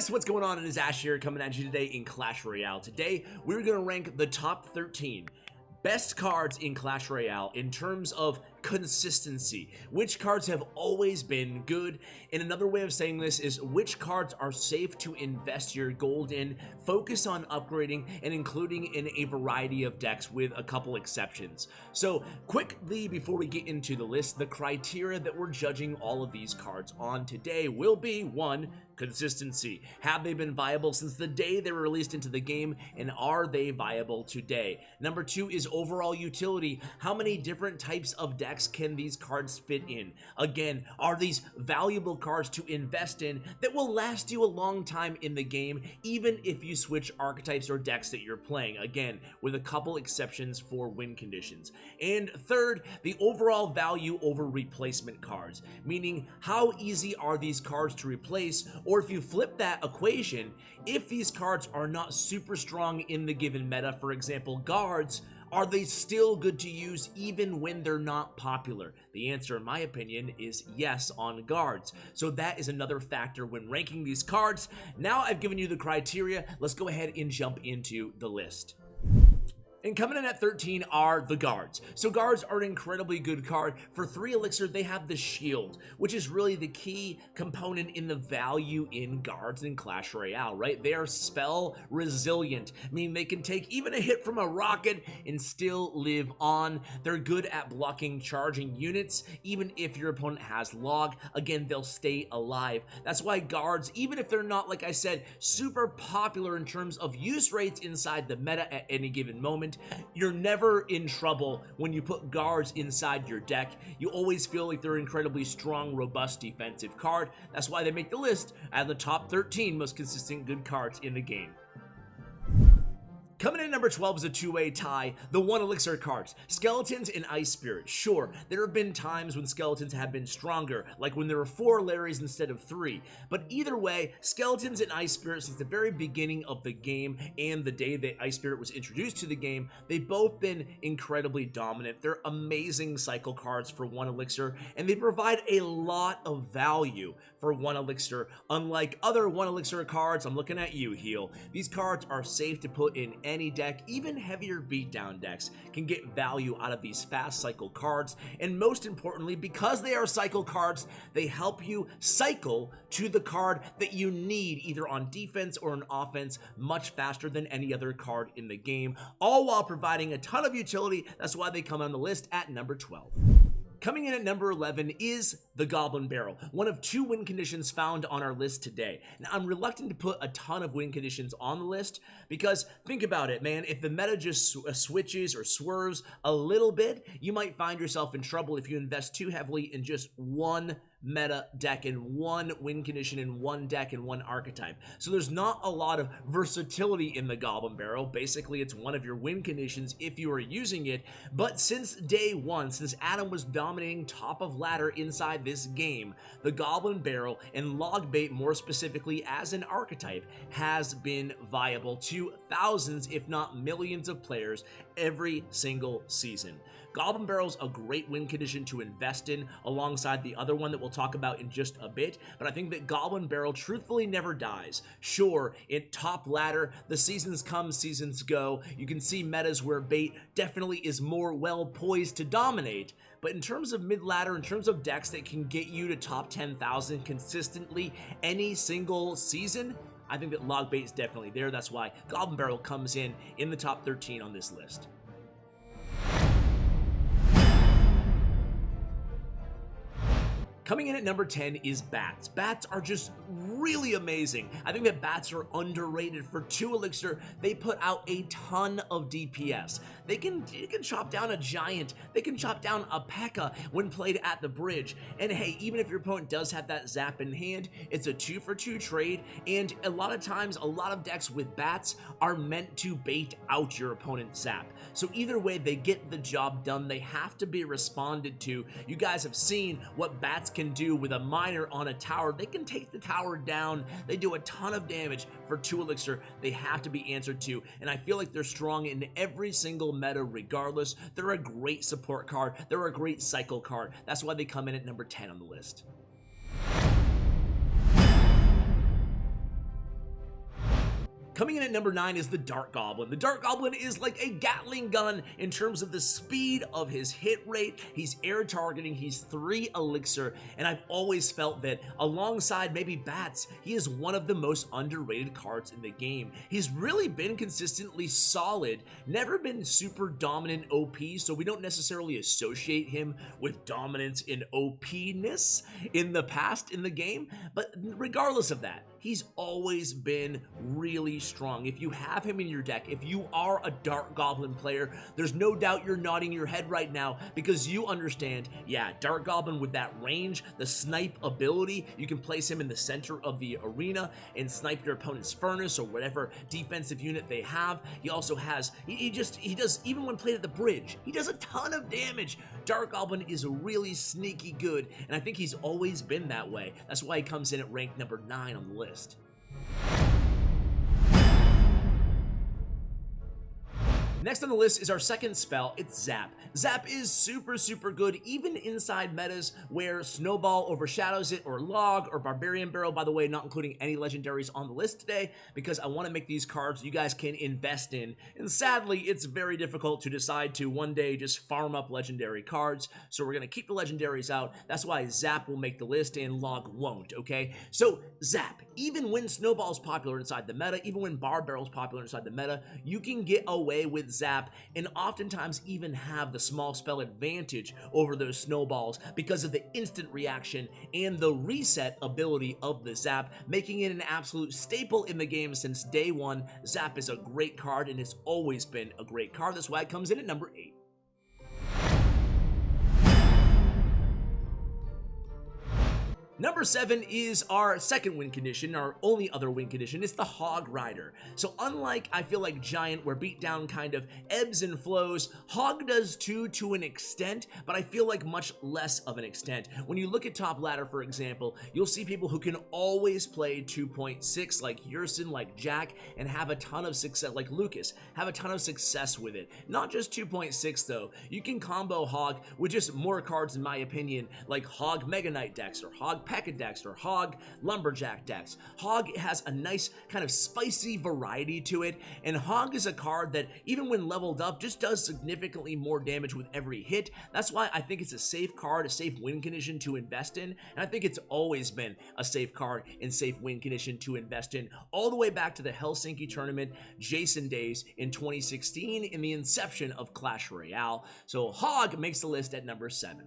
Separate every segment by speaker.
Speaker 1: guys, what's going on? It is Ash here coming at you today in Clash Royale. Today, we're going to rank the top 13 best cards in Clash Royale in terms of consistency. Which cards have always been good, and another way of saying this is which cards are safe to invest your gold in, focus on upgrading, and including in a variety of decks with a couple exceptions. So quickly before we get into the list, the criteria that we're judging all of these cards on today will be 1. Consistency. Have they been viable since the day they were released into the game, and are they viable today? Number 2 is overall utility. How many different types of decks can these cards fit in? Again, are these valuable cards to invest in that will last you a long time in the game, even if you switch archetypes or decks that you're playing? Again, with a couple exceptions for win conditions. And third, the overall value over replacement cards, meaning how easy are these cards to replace, or if you flip that equation, if these cards are not super strong in the given meta, for example, guards, are they still good to use even when they're not popular? The answer, in my opinion, is yes on guards. So that is another factor when ranking these cards. Now I've given you the criteria, let's go ahead and jump into the list. And coming in at 13 are the guards. So guards are an incredibly good card. For 3 elixir, they have the shield, which is really the key component in the value in guards in Clash Royale, right? They are spell resilient, meaning they can take even a hit from a rocket and still live on. They're good at blocking charging units, even if your opponent has log. Again, they'll stay alive. That's why guards, even if they're not, like I said, super popular in terms of use rates inside the meta at any given moment, you're never in trouble when you put guards inside your deck. You always feel like they're an incredibly strong, robust defensive card. That's why they make the list as the top 13 most consistent good cards in the game. Coming in at number 12 is a two-way tie, the 1 elixir cards, Skeletons and Ice Spirit. Sure, there have been times when Skeletons have been stronger, like when there were 4 Larrys instead of 3, but either way, Skeletons and Ice Spirit, since the very beginning of the game and the day that Ice Spirit was introduced to the game, they've both been incredibly dominant. They're amazing cycle cards for 1 elixir, and they provide a lot of value for 1 elixir. Unlike other 1 elixir cards, I'm looking at you, Heal. These cards are safe to put in any deck. Even heavier beatdown decks can get value out of these fast cycle cards, and most importantly, because they are cycle cards, they help you cycle to the card that you need either on defense or on offense much faster than any other card in the game, all while providing a ton of utility. That's why they come on the list at number 12. Coming in at number 11 is the Goblin Barrel, one of 2 win conditions found on our list today. Now, I'm reluctant to put a ton of win conditions on the list because think about it, man. If the meta just switches or swerves a little bit, you might find yourself in trouble if you invest too heavily in just one meta deck and one win condition in one deck and one archetype. So there's not a lot of versatility in the Goblin Barrel. Basically, it's one of your win conditions if you are using it. But since day 1, since Adam was dominating top of ladder inside this game, the Goblin Barrel and Log Bait, more specifically as an archetype, has been viable to thousands, if not millions of players every single season. Goblin Barrel's a great win condition to invest in alongside the other one that we'll talk about in just a bit, but I think that Goblin Barrel truthfully never dies. Sure, in top ladder, the seasons come, seasons go. You can see metas where bait definitely is more well poised to dominate, but in terms of mid ladder, in terms of decks that can get you to top 10,000 consistently any single season, I think that Log Bait is definitely there. That's why Goblin Barrel comes in the top 13 on this list. Coming in at number 10 is bats. Bats are just really amazing. I think that bats are underrated. For 2 elixir, they put out a ton of DPS. They can chop down a giant. They can chop down a P.E.K.K.A. when played at the bridge. And hey, even if your opponent does have that zap in hand, it's a 2-for-2 trade. And a lot of times, a lot of decks with bats are meant to bait out your opponent's zap. So either way, they get the job done. They have to be responded to. You guys have seen what bats can do with a miner on a tower. They can take the tower down. They do a ton of damage. For 2 elixir, they have to be answered to, and I feel like they're strong in every single meta regardless. They're a great support card. They're a great cycle card. That's why they come in at number 10 on the list. Coming in at number 9 is the Dart Goblin. The Dart Goblin is like a Gatling gun in terms of the speed of his hit rate. He's air targeting, he's 3 elixir, and I've always felt that alongside maybe Bats, he is one of the most underrated cards in the game. He's really been consistently solid, never been super dominant OP, so we don't necessarily associate him with dominance in OP-ness in the past in the game, but regardless of that, he's always been really strong. If you have him in your deck, if you are a Dart Goblin player, there's no doubt you're nodding your head right now because you understand, yeah, Dart Goblin with that range, the snipe ability, you can place him in the center of the arena and snipe your opponent's furnace or whatever defensive unit they have. He also has, he does, even when played at the bridge, he does a ton of damage. Dart Goblin is really sneaky good, and I think he's always been that way. That's why he comes in at rank number 9 on the list. Next on the list is our second spell, it's Zap. Zap is super good even inside metas where Snowball overshadows it, or Log, or Barbarian Barrel, by the way, not including any legendaries on the list today because I want to make these cards you guys can invest in, and sadly it's very difficult to decide to one day just farm up legendary cards, so we're going to keep the legendaries out. That's why Zap will make the list and Log won't, okay? So Zap, even when Snowball's popular inside the meta, even when Bar Barrel's popular inside the meta, you can get away with Zap and oftentimes even have the small spell advantage over those Snowballs because of the instant reaction and the reset ability of the Zap, making it an absolute staple in the game since day one. Zap is a great card and has always been a great card. That's why it comes in at number 8. Number 7 is our second win condition, our only other win condition. It's the Hog Rider. So unlike, I feel like Giant, where beatdown kind of ebbs and flows, Hog does too to an extent, but I feel like much less of an extent. When you look at top ladder, for example, you'll see people who can always play 2.6 like Yerson, like Jack, and have a ton of success, like Lucas, have a ton of success with it. Not just 2.6 though. You can combo Hog with just more cards, in my opinion, like Hog Mega Knight decks, or Hog Pekka decks, or Hog Lumberjack decks. Hog has a nice kind of spicy variety to it, and Hog is a card that even when leveled up just does significantly more damage with every hit. That's why I think it's a safe card, a safe win condition to invest in, and I think it's always been a safe card and safe win condition to invest in all the way back to the Helsinki tournament Jason days in 2016 in the inception of Clash Royale. So Hog makes the list at number 7.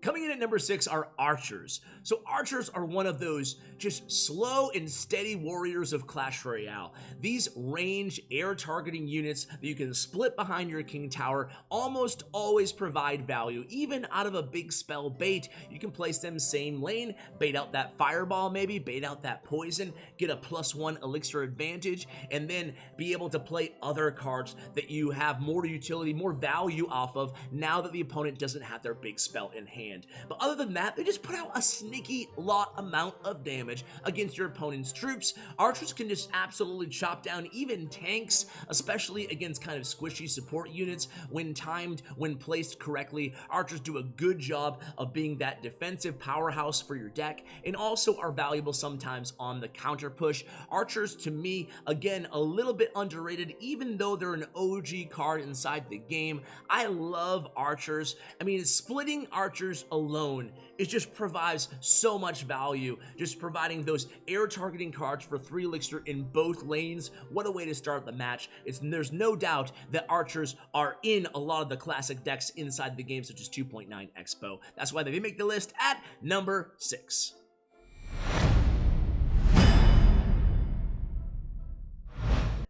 Speaker 1: Coming in at number 6 are Archers. So Archers are one of those just slow and steady warriors of Clash Royale. These range air targeting units that you can split behind your King Tower almost always provide value. Even out of a big spell bait, you can place them same lane, bait out that fireball maybe, bait out that poison, get a +1 elixir advantage, and then be able to play other cards that you have more utility, more value off of now that the opponent doesn't have their big spell in hand. But other than that, they just put out a sneaky lot amount of damage against your opponent's troops. Archers can just absolutely chop down even tanks, especially against kind of squishy support units. When timed, when placed correctly, Archers do a good job of being that defensive powerhouse for your deck, and also are valuable sometimes on the counter push. Archers, to me, again, a little bit underrated, even though they're an OG card inside the game. I love Archers. I mean, splitting Archers alone, it just provides so much value, just providing those air targeting cards for 3 elixir in both lanes. What a way to start the match. There's no doubt that Archers are in a lot of the classic decks inside the game, such as 2.9 Expo. That's why they make the list at number 6.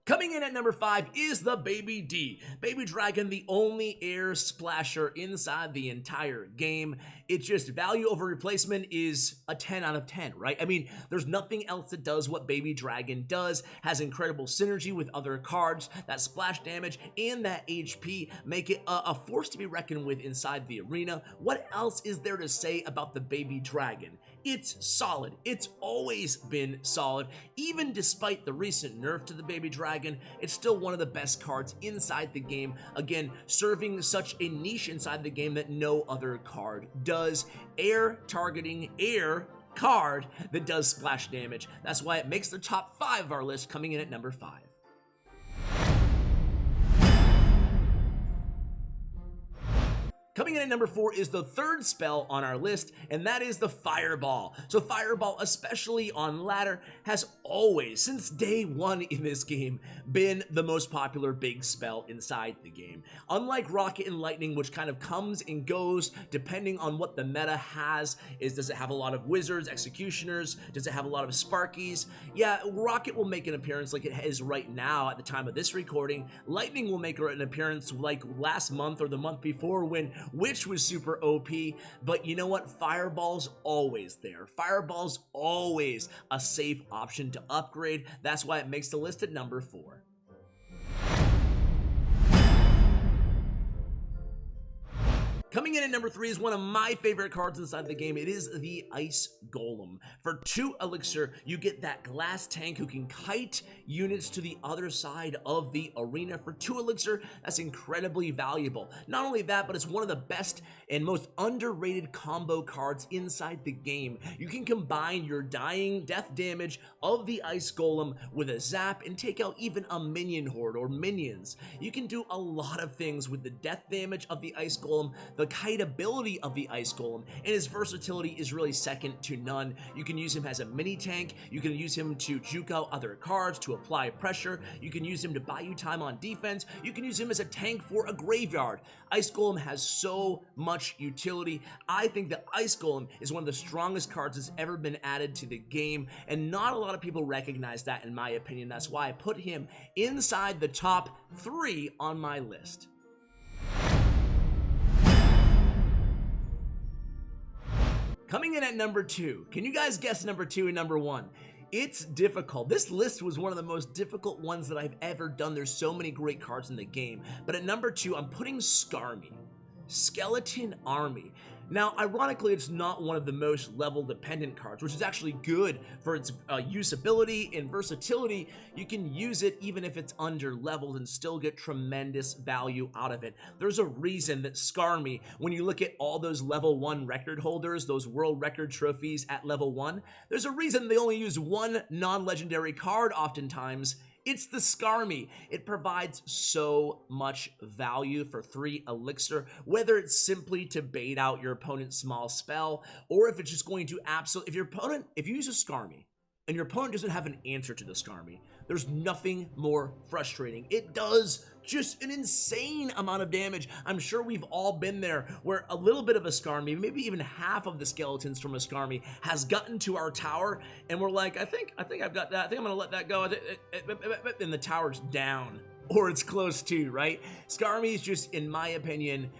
Speaker 1: Coming in at number 5 is the Baby D. Baby Dragon, the only air splasher inside the entire game. It's just value over replacement is a 10 out of 10, right? I mean, there's nothing else that does what Baby Dragon does, has incredible synergy with other cards. That splash damage and that HP make it a force to be reckoned with inside the arena. What else is there to say about the Baby Dragon? It's solid. It's always been solid. Even despite the recent nerf to the Baby Dragon, it's still one of the best cards inside the game. Again, serving such a niche inside the game that no other card does. Air targeting, air card that does splash damage. That's why it makes the top 5 of our list, coming in at number 5. Coming in at number 4 is the third spell on our list, and that is the Fireball. So Fireball, especially on ladder, has always, since day one in this game, been the most popular big spell inside the game. Unlike Rocket and Lightning, which kind of comes and goes depending on what the meta has, does it have a lot of wizards, executioners, does it have a lot of sparkies? Yeah, Rocket will make an appearance like it is right now at the time of this recording. Lightning will make an appearance like last month or the month before when Witch was super OP, but you know what? Fireball's always there. Fireball's always a safe option to upgrade. That's why it makes the list at number 4. Coming in at number 3 is one of my favorite cards inside the game. It is the Ice Golem. For 2 elixir, you get that glass tank who can kite units to the other side of the arena. For 2 elixir, that's incredibly valuable. Not only that, but it's one of the best and most underrated combo cards inside the game. You can combine your dying death damage of the Ice Golem with a zap and take out even a minion horde or minions. You can do a lot of things with the death damage of the Ice Golem, the kite ability of the Ice Golem, and his versatility is really second to none. You can use him as a mini tank, you can use him to juke out other cards, to apply pressure, you can use him to buy you time on defense, you can use him as a tank for a graveyard. Ice Golem has so much utility. I think that Ice Golem is one of the strongest cards that's ever been added to the game, and not a lot of people recognize that in my opinion. That's why I put him inside the top 3 on my list. Coming in at number 2, can you guys guess number 2 and number 1? It's difficult. This list was one of the most difficult ones that I've ever done. There's so many great cards in the game. But at number 2, I'm putting Skarmy, Skeleton Army. Now, ironically, it's not one of the most level-dependent cards, which is actually good for its usability and versatility. You can use it even if it's under-leveled and still get tremendous value out of it. There's a reason that Skarmy, when you look at all those level 1 record holders, those world record trophies at level 1, there's a reason they only use one non-legendary card oftentimes. It's the Skarmy. It provides so much value for 3 elixir, whether it's simply to bait out your opponent's small spell, or if it's just going to if you use a Skarmy, and your opponent doesn't have an answer to the Skarmy, there's nothing more frustrating. It does just an insane amount of damage. I'm sure we've all been there where a little bit of a Skarmy, maybe even half of the skeletons from a Skarmy has gotten to our tower, and we're like, I think I've got that. I think I'm gonna let that go, and the tower's down, or it's close to, right? Skarmy is just, in my opinion,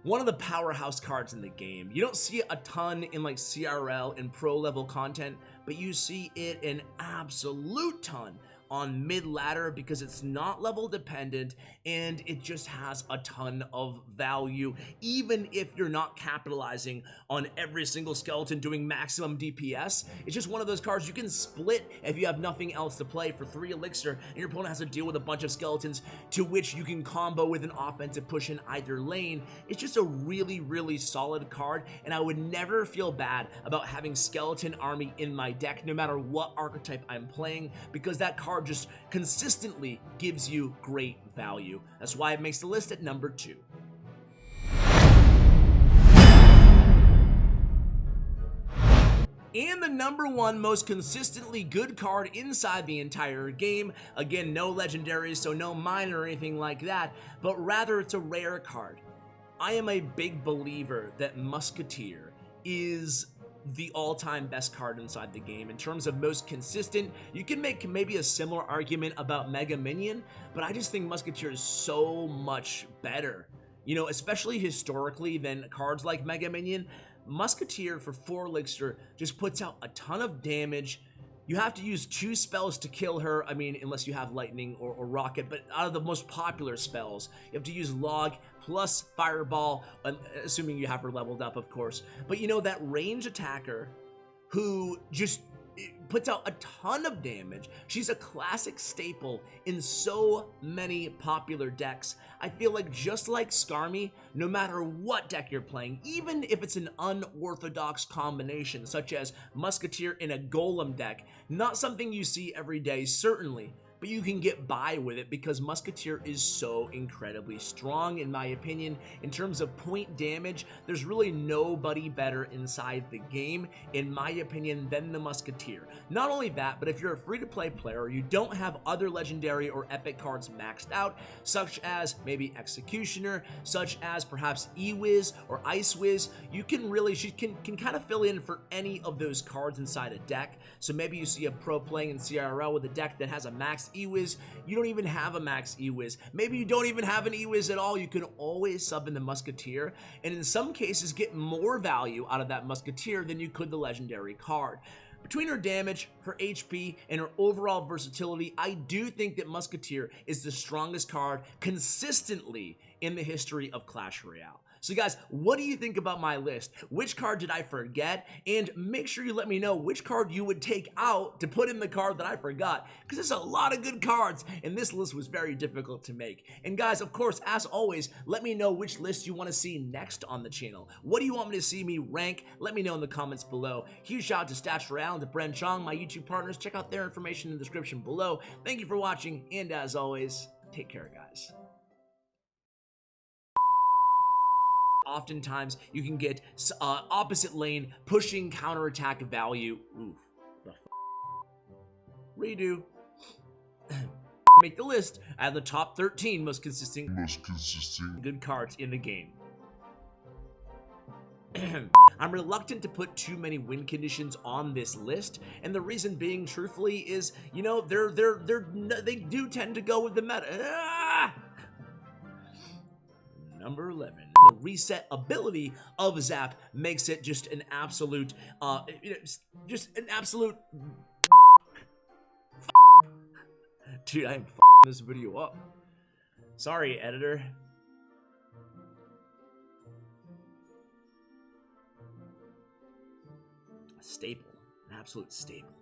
Speaker 1: one of the powerhouse cards in the game. You don't see it a ton in like CRL and pro level content, but you see it an absolute ton on mid ladder because it's not level dependent and it just has a ton of value, even if you're not capitalizing on every single skeleton doing maximum DPS. It's just one of those cards you can split if you have nothing else to play for 3 elixir and your opponent has to deal with a bunch of skeletons, to which you can combo with an offensive push in either lane. It's just a really, really solid card, and I would never feel bad about having Skeleton Army in my deck no matter what archetype I'm playing, because that card just consistently gives you great value. That's why it makes the list at number 2. And the number 1 most consistently good card inside the entire game, again, no legendaries, so no mine or anything like that, but rather it's a rare card. I am a big believer that Musketeer is the all-time best card inside the game in terms of most consistent. You can make maybe a similar argument about Mega Minion, but I just think Musketeer is so much better, you know, especially historically, than cards like Mega Minion. Musketeer for 4 elixir just puts out a ton of damage. You have to use 2 spells to kill her, I mean, unless you have Lightning or Rocket, but out of the most popular spells, you have to use Log plus Fireball, assuming you have her leveled up, of course. But you know, that range attacker who just puts out a ton of damage. She's a classic staple in so many popular decks. I feel like just like Skarmy, no matter what deck you're playing, even if it's an unorthodox combination such as Musketeer in a Golem deck, not something you see every day certainly, but you can get by with it because Musketeer is so incredibly strong in my opinion. In terms of point damage, there's really nobody better inside the game in my opinion than the Musketeer. Not only that, but if you're a free-to-play player, you don't have other legendary or epic cards maxed out, such as maybe Executioner, such as perhaps E-Wiz or Ice-Wiz, you can really, she can kind of fill in for any of those cards inside a deck. So maybe you see a pro playing in CRL with a deck that has a max E-Wiz, you don't even have a max E-Wiz, maybe you don't even have an E-Wiz at all, you can always sub in the Musketeer, and in some cases get more value out of that Musketeer than you could the legendary card. Between her damage, her HP, and her overall versatility, I do think that Musketeer is the strongest card consistently in the history of Clash Royale. So guys, what do you think about my list? Which card did I forget? And make sure you let me know which card you would take out to put in the card that I forgot, because there's a lot of good cards, and this list was very difficult to make. And guys, of course, as always, let me know which list you want to see next on the channel. What do you want me to see me rank? Let me know in the comments below. Huge shout out to Clash Royale and to Bren Chong, my YouTube partners. Check out their information in the description below. Thank you for watching, and as always, take care, guys. Oftentimes you can get opposite lane pushing counterattack value. Oof. Redo. Make the list at the top 13 most consistent good cards in the game. I'm reluctant to put too many win conditions on this list, and the reason being, truthfully, is you know they do tend to go with the meta. Number 11. The reset ability of Zap makes it just an absolute, dude, I'm this video up. Sorry, editor. A staple, an absolute staple.